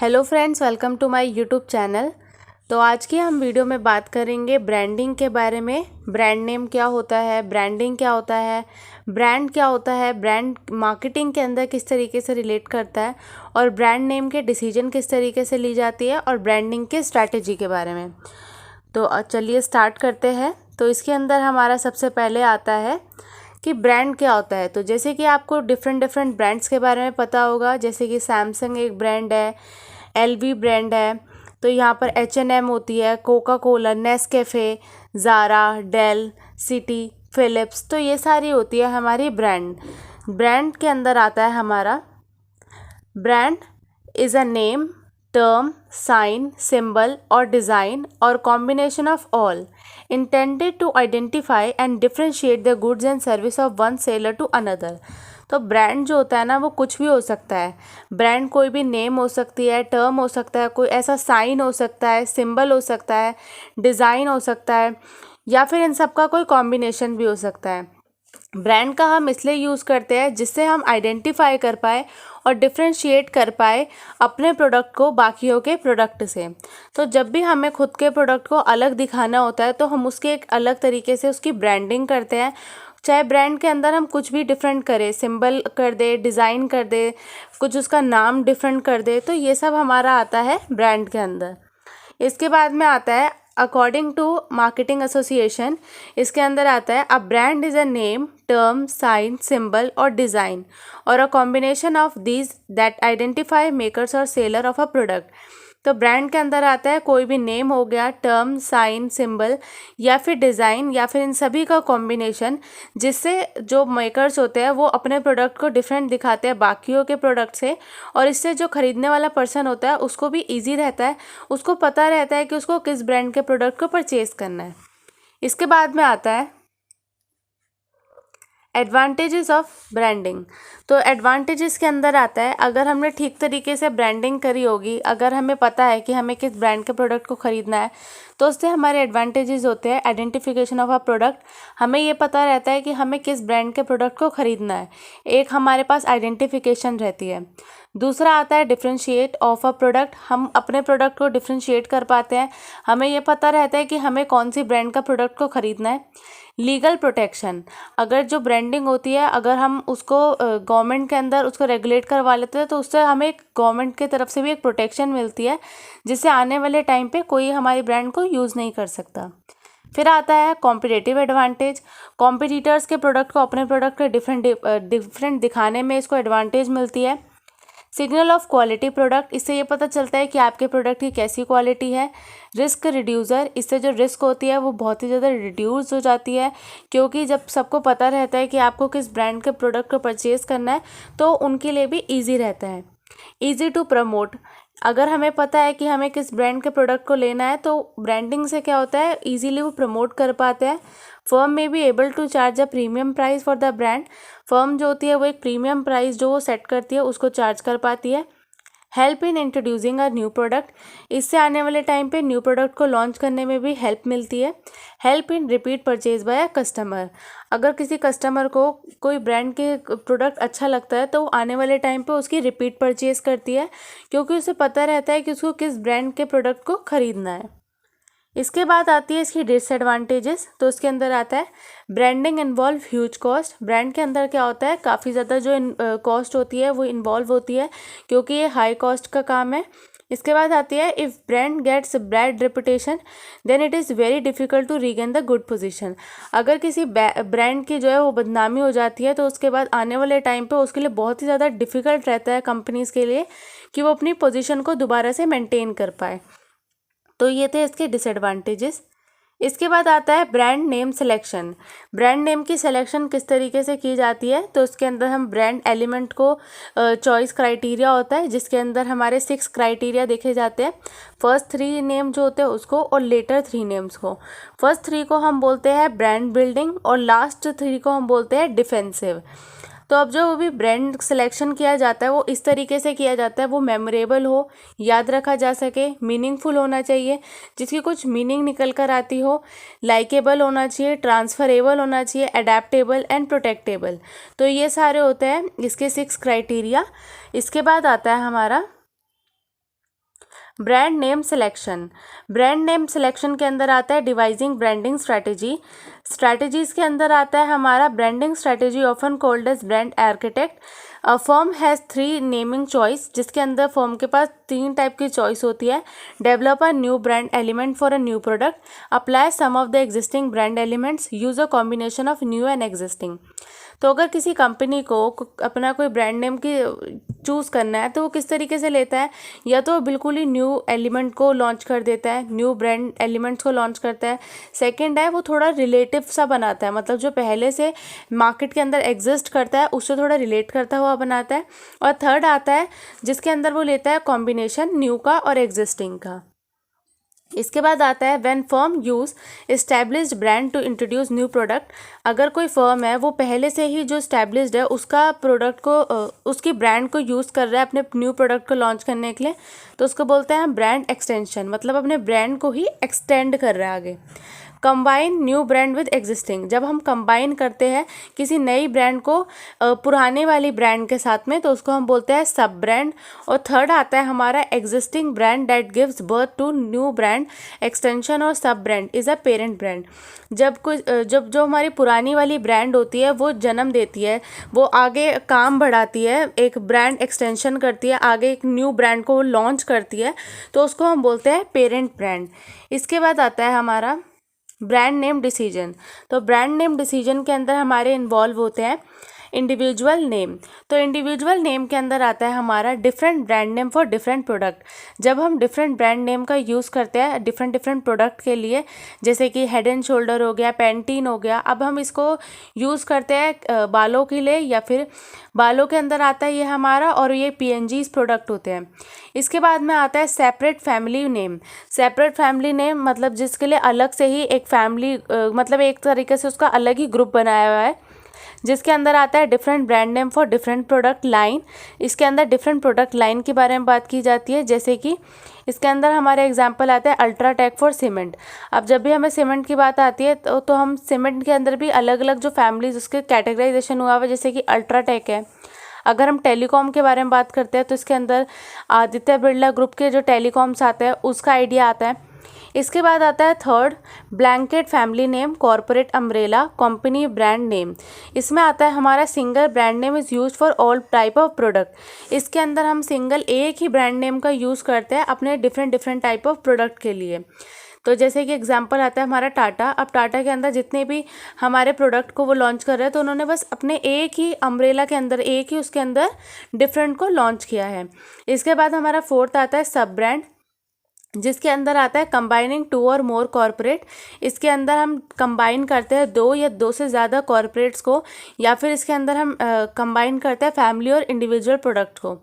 Hello friends, welcome to my YouTube channel. तो आज की हम वीडियो में बात करेंगे ब्रांडिंग के बारे में। ब्रांड नेम क्या होता है, ब्रांडिंग क्या होता है, ब्रांड क्या होता है, ब्रांड मार्केटिंग के अंदर किस तरीके से रिलेट करता है और ब्रांड नेम के डिसीजन किस तरीके से ली जाती है और ब्रांडिंग के स्ट्रैटेजी के बारे में। तो चलिए स्टार्ट करते हैं। तो इसके अंदर हमारा सबसे पहले आता है कि ब्रांड क्या होता है। तो जैसे कि आपको डिफरेंट ब्रांड्स के बारे में पता होगा, जैसे कि सैमसंग एक ब्रांड है, एलवी ब्रांड है। तो यहाँ पर H&M होती है, Coca Cola, Nescafe, Zara, Dell, Citi, Philips. तो ये सारी होती है हमारी ब्रांड। ब्रांड के अंदर आता है हमारा brand is a name, term, sign, symbol और डिज़ाइन और combination of all intended to identify and differentiate the goods and service of one seller to another। तो ब्रांड जो होता है ना, वो कुछ भी हो सकता है। ब्रांड कोई भी नेम हो सकती है, टर्म हो सकता है, कोई ऐसा साइन हो सकता है, सिंबल हो सकता है, डिज़ाइन हो सकता है, या फिर इन सब का कोई कॉम्बिनेशन भी हो सकता है। ब्रांड का हम इसलिए यूज़ करते हैं जिससे हम आइडेंटिफाई कर पाए और डिफ्रेंशिएट कर पाए अपने प्रोडक्ट को बाकियों के प्रोडक्ट से। तो जब भी हमें खुद के प्रोडक्ट को अलग दिखाना होता है तो हम उसके एक अलग तरीके से उसकी ब्रांडिंग करते हैं। चाहे ब्रांड के अंदर हम कुछ भी डिफरेंट करें, सिंबल कर दे, डिज़ाइन कर दे, कुछ उसका नाम डिफरेंट कर दे, तो ये सब हमारा आता है ब्रांड के अंदर। इसके बाद में आता है अकॉर्डिंग टू मार्केटिंग एसोसिएशन। इसके अंदर आता है a brand is a name, term, sign, symbol और डिज़ाइन और a combination of these that identify makers और सेलर ऑफ अ प्रोडक्ट। तो ब्रांड के अंदर आता है कोई भी नेम हो गया, टर्म, साइन, सिंबल या फिर डिज़ाइन या फिर इन सभी का कॉम्बिनेशन, जिससे जो मेकर्स होते हैं वो अपने प्रोडक्ट को डिफरेंट दिखाते हैं बाकियों के प्रोडक्ट से, और इससे जो खरीदने वाला पर्सन होता है उसको भी ईजी रहता है, उसको पता रहता है कि उसको किस ब्रांड के प्रोडक्ट को परचेज़ करना है। इसके बाद में आता है एडवांटेजेस ऑफ ब्रांडिंग। तो एडवांटेजेस के अंदर आता है, अगर हमने ठीक तरीके से ब्रांडिंग करी होगी, अगर हमें पता है कि हमें किस ब्रांड के प्रोडक्ट को ख़रीदना है, तो उससे हमारे एडवांटेजेस होते हैं आइडेंटिफिकेशन ऑफ अ प्रोडक्ट। हमें ये पता रहता है कि हमें किस ब्रांड के प्रोडक्ट को ख़रीदना है, एक हमारे पास आइडेंटिफिकेशन रहती है। दूसरा आता है डिफ्रेंशिएट ऑफ अ प्रोडक्ट। हम अपने प्रोडक्ट को डिफ्रेंशिएट कर पाते हैं, हमें ये पता रहता है कि हमें कौन सी ब्रांड का प्रोडक्ट को ख़रीदना है। लीगल प्रोटेक्शन, अगर जो ब्रांडिंग होती है अगर हम उसको गवर्नमेंट के अंदर उसको रेगुलेट करवा लेते हैं तो उससे हमें गवर्नमेंट की तरफ से भी एक प्रोटेक्शन मिलती है, जिससे आने वाले टाइम पे कोई हमारी ब्रांड को यूज़ नहीं कर सकता। फिर आता है कॉम्पिटिटिव एडवांटेज। कॉम्पिटिटर्स के प्रोडक्ट को अपने प्रोडक्ट के डिफरेंट दिखाने में इसको एडवांटेज मिलती है। सिग्नल ऑफ क्वालिटी प्रोडक्ट, इससे ये पता चलता है कि आपके प्रोडक्ट की कैसी क्वालिटी है। रिस्क रिड्यूसर, इससे जो रिस्क होती है वो बहुत ही ज़्यादा रिड्यूस हो जाती है, क्योंकि जब सबको पता रहता है कि आपको किस ब्रांड के प्रोडक्ट को परचेज़ करना है तो उनके लिए भी ईजी रहता है। ईजी टू प्रमोट, अगर हमें पता है कि हमें किस ब्रांड के प्रोडक्ट को लेना है तो ब्रांडिंग से क्या होता है, ईजीली वो प्रमोट कर पाते हैं। फर्म में be able to charge a premium price for the brand. Firm जो होती है वो एक प्रीमियम प्राइस जो वो सेट करती है उसको चार्ज कर पाती है। Help in introducing a new product, इससे आने वाले टाइम पे न्यू प्रोडक्ट को लॉन्च करने में भी हेल्प मिलती है। Help in repeat purchase by a customer, अगर किसी कस्टमर को कोई ब्रांड के प्रोडक्ट अच्छा लगता है तो वो आने वाले टाइम पे उसकी रिपीट परचेज करती है, क्योंकि उसे पता रहता है कि उसको किस ब्रांड के प्रोडक्ट को ख़रीदना है। इसके बाद आती है इसकी डिसएडवांटेजेस। तो उसके अंदर आता है branding involve huge cost. Brand के अंदर क्या होता है, काफ़ी ज़्यादा जो कॉस्ट होती है वो इन्वॉल्व होती है, क्योंकि ये हाई कॉस्ट का काम है। इसके बाद आती है if brand gets bad reputation then it is very difficult to regain the good position. अगर किसी ब्रांड की जो है वो बदनामी हो जाती है तो उसके बाद आने वाले टाइम पे उसके लिए बहुत ही ज़्यादा डिफ़िकल्ट रहता है कंपनीज़ के लिए कि वो अपनी पोजीशन को दोबारा से मेंटेन कर पाए। तो ये थे इसके डिसएडवांटेजेस। इसके बाद आता है brand name selection. Brand name की सिलेक्शन किस तरीके से की जाती है, तो उसके अंदर हम ब्रांड एलिमेंट को चॉइस क्राइटेरिया होता है, जिसके अंदर हमारे 6 क्राइटेरिया देखे जाते हैं। फर्स्ट 3 नेम जो होते हैं उसको और लेटर 3 नेम्स को। फर्स्ट 3 को हम बोलते हैं ब्रांड बिल्डिंग और लास्ट 3 को हम बोलते हैं डिफेंसिव। तो अब जो भी ब्रांड सिलेक्शन किया जाता है वो इस तरीके से किया जाता है, वो मेमोरेबल हो, याद रखा जा सके, मीनिंगफुल होना चाहिए, जिसकी कुछ मीनिंग निकल कर आती हो, लाइकेबल होना चाहिए, ट्रांसफरेबल होना चाहिए, अडेप्टेबल एंड प्रोटेक्टेबल। तो ये सारे होते हैं इसके 6 क्राइटेरिया। इसके बाद आता है हमारा brand name selection. Brand name selection के अंदर आता है डिवाइजिंग ब्रांडिंग स्ट्रैटेजी। स्ट्रैटेजीज के अंदर आता है हमारा branding strategy often called as brand architect. A firm has 3 naming choice, जिसके अंदर फर्म के पास 3 टाइप की चॉइस होती है। Develop a new brand element for a new product, apply some of the existing brand elements, use a combination of new and existing. तो अगर किसी company को अपना कोई ब्रांड नेम की चूज़ करना है तो वो किस तरीके से लेता है, या तो बिल्कुल ही न्यू एलिमेंट को लॉन्च कर देता है, न्यू ब्रांड एलिमेंट्स को लॉन्च करता है। सेकंड है वो थोड़ा रिलेटिव सा बनाता है, मतलब जो पहले से मार्केट के अंदर एग्जिस्ट करता है उससे थोड़ा रिलेट करता हुआ बनाता है। और थर्ड आता है जिसके अंदर वो लेता है कॉम्बिनेशन न्यू का और एग्जिस्टिंग का। इसके बाद आता है when firm use established brand to introduce new product. अगर कोई फर्म है वो पहले से ही जो एस्टैब्लिश्ड है उसका प्रोडक्ट को उसकी ब्रांड को यूज़ कर रहा है अपने न्यू प्रोडक्ट को लॉन्च करने के लिए, तो उसको बोलते हैं ब्रांड एक्सटेंशन, मतलब अपने ब्रांड को ही एक्सटेंड कर रहा है आगे। Combine new brand with existing, जब हम कंबाइन करते हैं किसी नई ब्रांड को पुराने वाली ब्रांड के साथ में तो उसको हम बोलते हैं सब ब्रांड। और थर्ड आता है हमारा existing brand that gives birth to new brand extension और sub brand is a parent brand. जब जो हमारी पुरानी वाली ब्रांड होती है वो जन्म देती है, वो आगे काम बढ़ाती है, एक ब्रांड एक्सटेंशन करती है, आगे एक न्यू ब्रांड को लॉन्च करती है, तो उसको हम बोलते हैं पेरेंट ब्रांड। इसके बाद आता है हमारा ब्रांड नेम डिसीजन। तो ब्रांड नेम डिसीजन के अंदर हमारे इन्वॉल्व होते हैं इंडिविजुअल नेम। तो इंडिविजुअल नेम के अंदर आता है हमारा different brand name for different product. जब हम डिफरेंट ब्रांड नेम का यूज़ करते हैं डिफरेंट प्रोडक्ट के लिए, जैसे कि हेड एंड शोल्डर हो गया, पैंटीन हो गया, अब हम इसको यूज़ करते हैं बालों के लिए, या फिर बालों के अंदर आता है ये हमारा, और ये PNGs प्रोडक्ट होते हैं। इसके बाद में आता है separate family name. Separate family name मतलब जिसके लिए अलग से ही एक फैमिली मतलब एक तरीके से उसका अलग ही ग्रुप बनाया हुआ है, जिसके अंदर आता है different brand name for different product line. इसके अंदर डिफरेंट प्रोडक्ट लाइन के बारे में बात की जाती है, जैसे कि इसके अंदर हमारे एग्जांपल आता है अल्ट्राटेक फॉर सीमेंट। अब जब भी हमें सीमेंट की बात आती है तो हम सीमेंट के अंदर भी अलग अलग जो फैमिलीज उसके कैटेगराइजेशन हुआ हुआ है, जैसे कि अल्ट्राटेक है। अगर हम टेलीकॉम के बारे में बात करते हैं तो इसके अंदर आदित्य बिरला ग्रुप के जो टेलीकॉम्स आते हैं उसका आइडिया आता है। इसके बाद आता है third blanket family name, corporate umbrella, company brand name. इसमें आता है हमारा single brand name is use for all type of product. इसके अंदर हम सिंगल एक ही ब्रांड नेम का यूज़ करते हैं अपने डिफरेंट टाइप ऑफ प्रोडक्ट के लिए। तो जैसे कि एग्जांपल आता है हमारा टाटा। अब टाटा के अंदर जितने भी हमारे प्रोडक्ट को वो लॉन्च कर रहे हैं तो उन्होंने बस अपने एक ही अम्ब्रेला के अंदर एक ही उसके अंदर डिफरेंट को लॉन्च किया है। इसके बाद हमारा फोर्थ आता है सब ब्रांड, जिसके अंदर आता है कंबाइनिंग 2 और मोर कॉर्पोरेट। इसके अंदर हम कंबाइन करते हैं 2 या 2 से ज़्यादा कॉर्पोरेट्स को, या फिर इसके अंदर हम कंबाइन करते हैं फैमिली और इंडिविजुअल प्रोडक्ट को,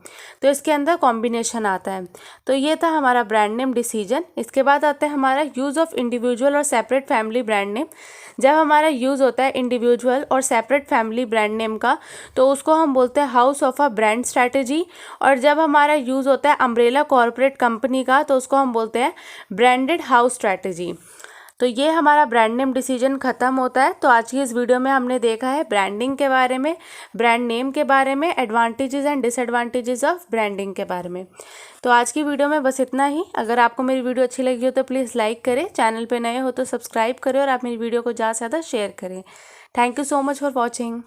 तो इसके अंदर कॉम्बिनेशन आता है। तो ये था हमारा ब्रांड नेम डिसीजन। इसके बाद आता है हमारा यूज़ ऑफ इंडिविजुअल और सेपरेट फैमिली ब्रांड नेम। जब हमारा यूज़ होता है इंडिविजुअल और सेपरेट फैमिली ब्रांड नेम का तो उसको हम बोलते हैं house of a brand strategy, और जब हमारा यूज़ होता है अम्ब्रेला कॉर्पोरेट कंपनी का तो उसको हम बोलते हैं ब्रांडेड हाउस स्ट्रैटेजी। तो ये हमारा ब्रांड नेम डिसीजन ख़त्म होता है। तो आज की इस वीडियो में हमने देखा है ब्रांडिंग के बारे में, ब्रांड नेम के बारे में, advantages and disadvantages of branding के बारे में। तो आज की वीडियो में बस इतना ही। अगर आपको मेरी वीडियो अच्छी लगी हो तो प्लीज़ लाइक करें, चैनल पे नए हो तो सब्सक्राइब करें, और आप मेरी वीडियो को ज़्यादा से ज़्यादा शेयर करें। Thank you so much for watching.